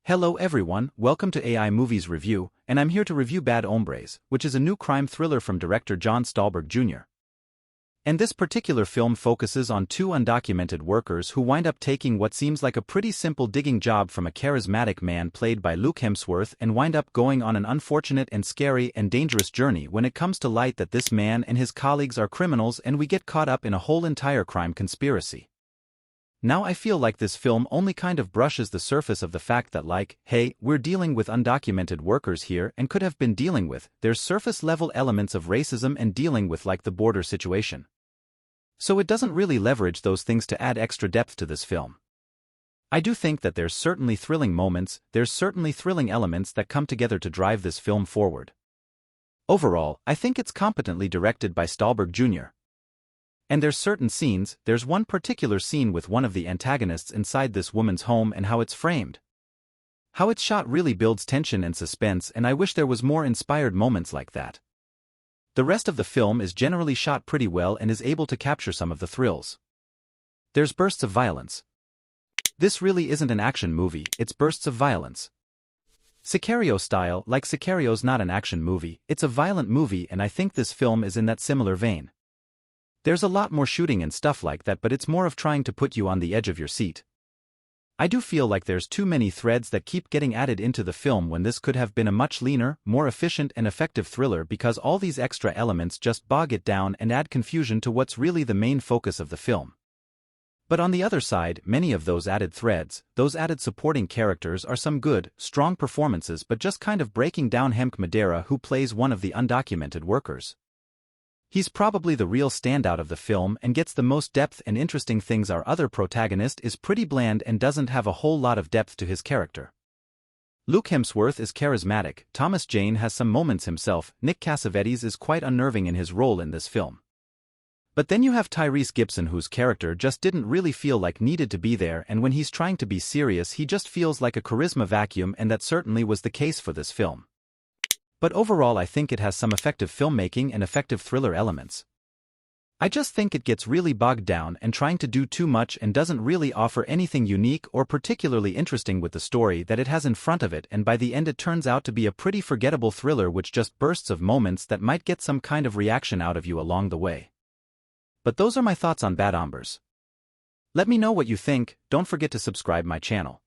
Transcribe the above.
Hello everyone, welcome to AI Movies Review, and I'm here to review Bad Hombres, which is a new crime thriller from director John Stolberg Jr. And this particular film focuses on two undocumented workers who wind up taking what seems like a pretty simple digging job from a charismatic man played by Luke Hemsworth and wind up going on an unfortunate and scary and dangerous journey when it comes to light that this man and his colleagues are criminals and we get caught up in a whole entire crime conspiracy. Now I feel like this film only kind of brushes the surface of the fact that hey, we're dealing with undocumented workers here and could have been dealing with, there's surface-level elements of racism and dealing with the border situation. So it doesn't really leverage those things to add extra depth to this film. I do think that there's certainly thrilling moments, there's certainly thrilling elements that come together to drive this film forward. Overall, I think it's competently directed by Stolberg Jr. And there's certain scenes, there's one particular scene with one of the antagonists inside this woman's home and how it's framed. How it's shot really builds tension and suspense, and I wish there was more inspired moments like that. The rest of the film is generally shot pretty well and is able to capture some of the thrills. There's bursts of violence. This really isn't an action movie, it's bursts of violence. Sicario style, like Sicario's not an action movie, it's a violent movie, and I think this film is in that similar vein. There's a lot more shooting and stuff like that, but it's more of trying to put you on the edge of your seat. I do feel like there's too many threads that keep getting added into the film when this could have been a much leaner, more efficient and effective thriller, because all these extra elements just bog it down and add confusion to what's really the main focus of the film. But on the other side, many of those added threads, those added supporting characters are some good, strong performances, but just kind of breaking down Hemk Madera, who plays one of the undocumented workers. He's probably the real standout of the film and gets the most depth and interesting things. Our other protagonist is pretty bland and doesn't have a whole lot of depth to his character. Luke Hemsworth is charismatic, Thomas Jane has some moments himself, Nick Cassavetes is quite unnerving in his role in this film. But then you have Tyrese Gibson, whose character just didn't really feel like needed to be there, and when he's trying to be serious he just feels like a charisma vacuum, and that certainly was the case for this film. But overall I think it has some effective filmmaking and effective thriller elements. I just think it gets really bogged down and trying to do too much and doesn't really offer anything unique or particularly interesting with the story that it has in front of it, and by the end it turns out to be a pretty forgettable thriller which just bursts of moments that might get some kind of reaction out of you along the way. But those are my thoughts on Bad Hombres. Let me know what you think, don't forget to subscribe my channel.